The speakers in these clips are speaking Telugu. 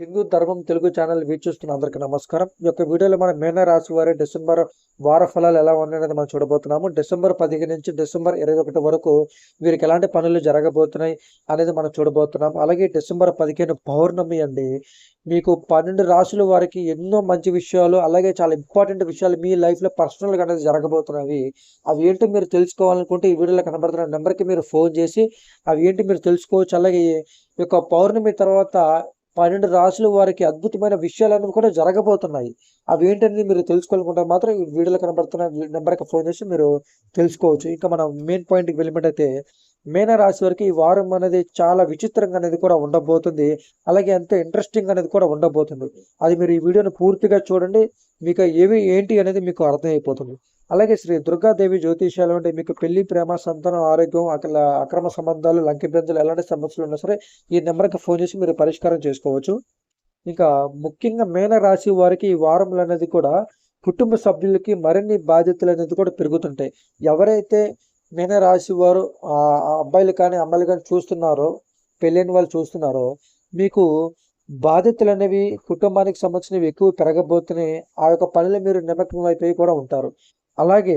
హిందూ ధర్మం తెలుగు ఛానల్ వీక్షిస్తున్న అందరికీ నమస్కారం. ఈ యొక్క వీడియోలో మనం మీన రాశి వారి డిసెంబర్ వార ఫలాలు ఎలా ఉన్నాయనేది మనం చూడబోతున్నాము. డిసెంబర్ 15 నుంచి డిసెంబర్ 21 వరకు వీరికి ఎలాంటి పనులు జరగబోతున్నాయి అనేది మనం చూడబోతున్నాం. అలాగే డిసెంబర్ 15 పౌర్ణమి అండి. మీకు 12 రాశుల వారికి ఎన్నో మంచి విషయాలు, అలాగే చాలా ఇంపార్టెంట్ విషయాలు మీ లైఫ్లో పర్సనల్గా అనేది జరగబోతున్నాయి. అవి ఏంటో మీరు తెలుసుకోవాలనుకుంటే ఈ వీడియోలో కనబడుతున్న నెంబర్కి మీరు ఫోన్ చేసి అవి ఏంటి మీరు తెలుసుకోవచ్చు. అలాగే ఈ యొక్క పౌర్ణమి తర్వాత 12 రాశుల వారికి అద్భుతమైన విషయాలన్నీ కూడా జరగబోతున్నాయి. అవి ఏంటనేది మీరు తెలుసుకోవాలనుకుంటే మాత్రం ఈ వీడియోలో కనబడుతున్న నెంబర్కి ఫోన్ చేసి మీరు తెలుసుకోవచ్చు. ఇంకా మనం మెయిన్ పాయింట్కి వెళ్ళినట్టయితే మీన రాశి వారికి ఈ వారం అనేది చాలా విచిత్రంగా అనేది కూడా ఉండబోతుంది. అలాగే ఎంతో ఇంట్రెస్టింగ్ అనేది కూడా ఉండబోతుంది. అది మీరు ఈ వీడియోని పూర్తిగా చూడండి. మీకు ఏంటి అనేది మీకు అర్థమైపోతుంది. అలాగే శ్రీ దుర్గాదేవి జ్యోతిష్యాలు అంటే మీకు పెళ్లి, ప్రేమ, సంతానం, ఆరోగ్యం, అక్రమ సంబంధాలు, లంకిబెందులు ఎలాంటి సమస్యలు ఉన్నా సరే ఈ నెంబర్కి ఫోన్ చేసి మీరు పరిష్కారం చేసుకోవచ్చు. ఇంకా ముఖ్యంగా మీన రాశి వారికి ఈ వారంలో అనేది కూడా కుటుంబ సభ్యులకి మరిన్ని బాధ్యతలు అనేది కూడా పెరుగుతుంటాయి. ఎవరైతే మీన రాశి వారు అబ్బాయిలు కానీ అమ్మాయిలు కానీ చూస్తున్నారో, పెళ్ళైన వాళ్ళు చూస్తున్నారో, మీకు బాధ్యతలు అనేవి కుటుంబానికి సంబంధించినవి ఎక్కువ పెరగబోతున్నాయి. ఆ యొక్క పనులు మీరు నిమగ్నం అయిపోయి కూడా ఉంటారు. అలాగే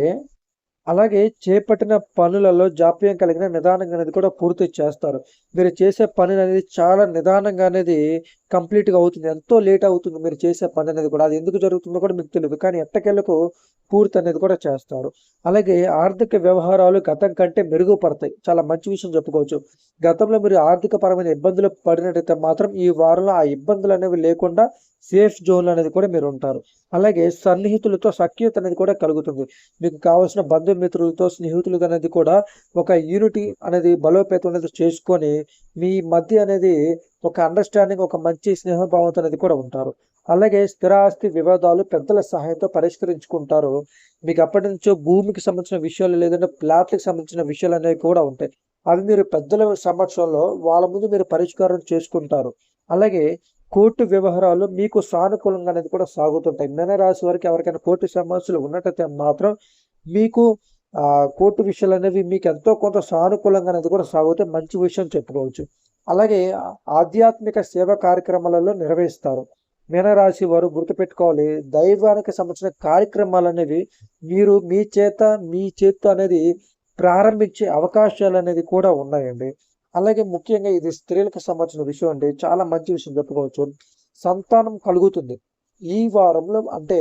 అలాగే చేపట్టిన పనులలో జాప్యం కలిగిన నిదానంగా అనేది కూడా పూర్తి చేస్తారు. మీరు చేసే పని అనేది చాలా నిదానంగా అనేది కంప్లీట్గా అవుతుంది. ఎంతో లేట్ అవుతుంది మీరు చేసే పని అనేది కూడా. అది ఎందుకు జరుగుతుందో కూడా మీకు తెలియదు, కానీ ఎట్టకేలకు పూర్తి అనేది కూడా చేస్తారు. అలాగే ఆర్థిక వ్యవహారాలు గతం కంటే మెరుగుపడతాయి. చాలా మంచి విషయం చెప్పుకోవచ్చు. గతంలో మీరు ఆర్థిక పరమైన ఇబ్బందులు పడినట్టయితే మాత్రం ఈ వారంలో ఆ ఇబ్బందులు అనేవి లేకుండా సేఫ్ జోన్ అనేది కూడా మీరు ఉంటారు. అలాగే సన్నిహితులతో సఖ్యత అనేది కూడా కలుగుతుంది. మీకు కావాల్సిన బంధుమిత్రులతో, స్నేహితులతో అనేది కూడా ఒక యూనిటీ అనేది బలోపేతం అనేది చేసుకొని మీ మధ్య అనేది ఒక అండర్స్టాండింగ్, ఒక మంచి స్నేహభావంతో అనేది కూడా ఉంటారు. అలాగే స్థిరాస్తి వివాదాలు పెద్దల సహాయంతో పరిష్కరించుకుంటారు. మీకు అప్పటి నుంచో భూమికి సంబంధించిన విషయాలు, లేదంటే ప్లాట్లకు సంబంధించిన విషయాలు అనేవి కూడా ఉంటాయి. అవి మీరు పెద్దల సమక్షంలో వాళ్ళ ముందు మీరు పరిష్కారం చేసుకుంటారు. అలాగే కోర్టు వ్యవహారాలు మీకు సానుకూలంగా అనేది కూడా సాగుతుంటాయి. మీన రాశి వారికి ఎవరికైనా కోర్టు సమస్యలు ఉన్నట్టయితే మాత్రం మీకు కోర్టు విషయాలు అనేవి మీకు ఎంతో కొంత సానుకూలంగా అనేది కూడా సాగుతాయి. మంచి విషయం చెప్పుకోవచ్చు. అలాగే ఆధ్యాత్మిక సేవా కార్యక్రమాలలో నిర్వహిస్తారు. మీనరాశి వారు గుర్తుపెట్టుకోవాలి, దైవానికి సంబంధించిన కార్యక్రమాలు అనేవి మీరు మీ చేత్తో అనేది ప్రారంభించే అవకాశాలు అనేది కూడా ఉన్నాయండి. అలాగే ముఖ్యంగా ఇది స్త్రీలకు సంబంధించిన విషయం అండి. చాలా మంచి విషయం చెప్పుకోవచ్చు. సంతానం కలుగుతుంది ఈ వారంలో. అంటే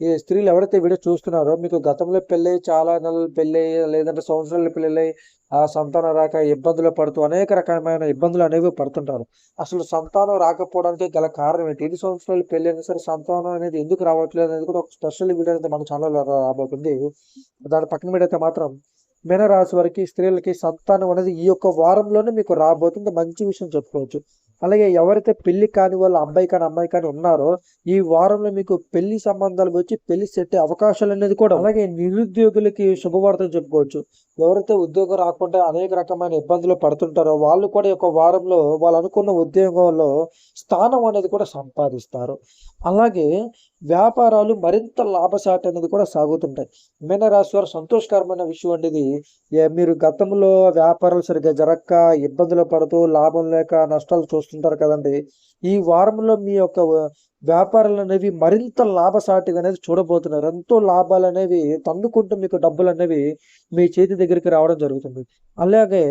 ఈ స్త్రీలు ఎవరైతే వీడియో చూస్తున్నారో, మీకు గతంలో పెళ్ళై చాలా నెలలు పెళ్ళై, లేదంటే సంవత్సరాలు పెళ్ళై ఆ సంతానం రాక ఇబ్బందులు పడుతూ అనేక రకమైన ఇబ్బందులు అనేవి పడుతుంటారు. అసలు సంతానం రాకపోవడానికి గల కారణం ఏంటి? 5 సంవత్సరాలు పెళ్ళి అయినా సరే సంతానం అనేది ఎందుకు రావట్లేదు అనేది కూడా ఒక స్పెషల్ వీడియో అనేది మన ఛానల్లో రాబోతుంది. దాని పక్కన పెడితే మాత్రం మీనరాశి వారికి స్త్రీలకి సంతానం అనేది ఈ యొక్క వారంలోనే మీకు రాబోతుంది. మంచి విషయం చెప్పుకోవచ్చు. అలాగే ఎవరైతే పెళ్లి కాని వాళ్ళు, అబ్బాయి కానీ అమ్మాయి కానీ ఉన్నారో, ఈ వారంలో మీకు పెళ్లి సంబంధాలు వచ్చి పెళ్లి సెట్ అవకాశాలు అనేది కూడా. అలాగే నిరుద్యోగులకి శుభవార్తలు చెప్పుకోవచ్చు. ఎవరైతే ఉద్యోగం రాకుండా అనేక రకమైన ఇబ్బందులు పడుతుంటారో వాళ్ళు కూడా ఈ యొక్క వారంలో వాళ్ళు అనుకున్న ఉద్యోగంలో స్థానం అనేది కూడా సంపాదిస్తారు. అలాగే వ్యాపారాలు మరింత లాభసాటి అనేది కూడా సాగుతుంటాయి. మీనరాశి వారు సంతోషకరమైన విషయం అనేది, మీరు గతంలో వ్యాపారాలు సరిగ్గా జరగక ఇబ్బందులు పడుతూ లాభం లేక నష్టాలు చూస్తుంటారు కదండి. ఈ వారంలో మీ యొక్క వ్యాపారాలు అనేవి మరింత లాభసాటిగా అనేది చూడబోతున్నారు. ఎంతో లాభాలు అనేవి తన్నుకుంటూ మీకు డబ్బులు అనేవి మీ చేతి దగ్గరికి రావడం జరుగుతుంది. అలాగే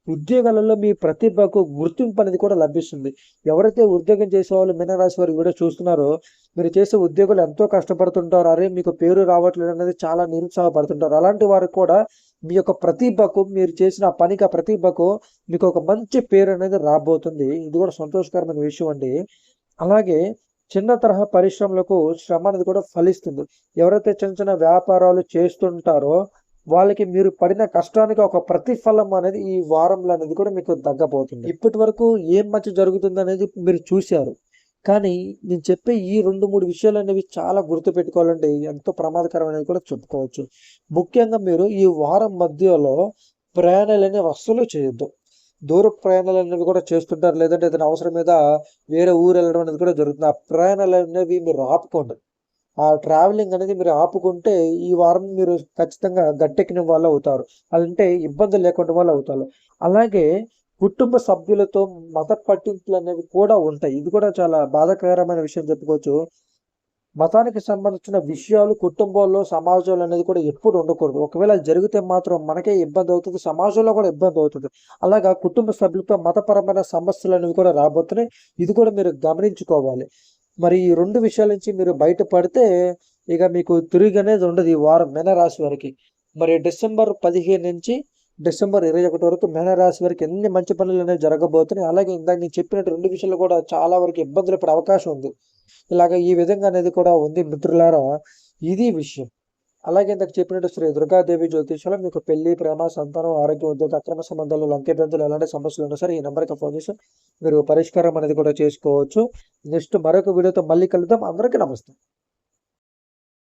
ఉద్యోగాలలో మీ ప్రతిభకు గుర్తింపు అనేది కూడా లభిస్తుంది. ఎవరైతే ఉద్యోగం చేసే వాళ్ళు మీనరాశి వారు కూడా చూస్తున్నారో, మీరు చేసే ఉద్యోగులు ఎంతో కష్టపడుతుంటారు, అరే మీకు పేరు రావట్లేదు అనేది చాలా నిరుత్సాహపడుతుంటారు. అలాంటి వారు కూడా మీ యొక్క ప్రతిభకు, మీరు చేసిన పనికి, ఆ ప్రతిభకు మీకు ఒక మంచి పేరు అనేది రాబోతుంది. ఇది కూడా సంతోషకరమైన విషయం అండి. అలాగే చిన్న తరహా పరిశ్రమలకు శ్రమ అనేది కూడా ఫలిస్తుంది. ఎవరైతే చిన్న చిన్న వ్యాపారాలు చేస్తుంటారో వాళ్ళకి మీరు పడిన కష్టానికి ఒక ప్రతిఫలం అనేది ఈ వారంలో అనేది కూడా మీకు తగ్గబోతుంది. ఇప్పటి వరకు ఏం మంచి జరుగుతుంది అనేది మీరు చూశారు, కానీ నేను చెప్పే ఈ 2-3 విషయాలు అనేవి చాలా గుర్తుపెట్టుకోవాలంటే ఎంతో ప్రమాదకరమైనది కూడా చెప్పుకోవచ్చు. ముఖ్యంగా మీరు ఈ వారం మధ్యలో ప్రయాణాలు అనేవి అస్సలు చేయొద్దు. దూర ప్రయాణాలు అనేవి కూడా చేస్తుంటారు, లేదంటే ఏదైనా అవసరం మీద వేరే ఊరు వెళ్ళడం అనేది కూడా జరుగుతుంది. ఆ ప్రయాణాలు అనేవి మీరు ఆపుకోండి. ఆ ట్రావెలింగ్ అనేది మీరు ఆపుకుంటే ఈ వారం మీరు ఖచ్చితంగా గట్టెక్కిన వాళ్ళు అవుతారు. అంటే ఇబ్బందులు లేకుండా వాళ్ళు అవుతారు. అలాగే కుటుంబ సభ్యులతో మత పట్టింపులు అనేవి కూడా ఉంటాయి. ఇది కూడా చాలా బాధాకరమైన విషయం చెప్పుకోవచ్చు. మతానికి సంబంధించిన విషయాలు కుటుంబంలో, సమాజంలో అనేది కూడా ఎప్పుడు ఉండకూడదు. ఒకవేళ అది జరిగితే మాత్రం మనకే ఇబ్బంది అవుతుంది. సమాజంలో కూడా ఇబ్బంది అవుతుంది. అలాగా కుటుంబ సభ్యులతో మతపరమైన సమస్యలు అనేవి కూడా రాబోతున్నాయి. ఇది కూడా మీరు గమనించుకోవాలి. మరి ఈ 2 విషయాల నుంచి మీరు బయటపడితే ఇక మీకు తిరుగనేది ఉండదు ఈ వారం మీనరాశి వారికి. మరి డిసెంబర్ 15 నుంచి డిసెంబర్ 21 వరకు మీనరాశి వారికి ఎన్ని మంచి పనులనేవి జరగబోతున్నాయి. అలాగే ఇందాక నేను చెప్పినట్టు 2 విషయాలు కూడా చాలా వరకు ఇబ్బందులు పడే అవకాశం ఉంది. ఇలాగ ఈ విధంగా అనేది కూడా ఉంది మిత్రులారా. ఇది విషయం. అలాగే ఇందాక చెప్పినట్టు శ్రీ దుర్గాదేవి జ్యోతిష్యంలో మీకు పెళ్లి, ప్రేమ, సంతానం, ఆరోగ్యం, ఉద్యోగ, అక్రమ సంబంధాలు, లంకెబెందులు ఎలాంటి సమస్యలు ఉన్నా సరే ఈ నెంబర్కి ఫోన్ చేసి మీరు పరిష్కారం అనేది కూడా చేసుకోవచ్చు. నెక్స్ట్ మరొక వీడియోతో మళ్ళీ కలుద్దాం. అందరికీ నమస్తే.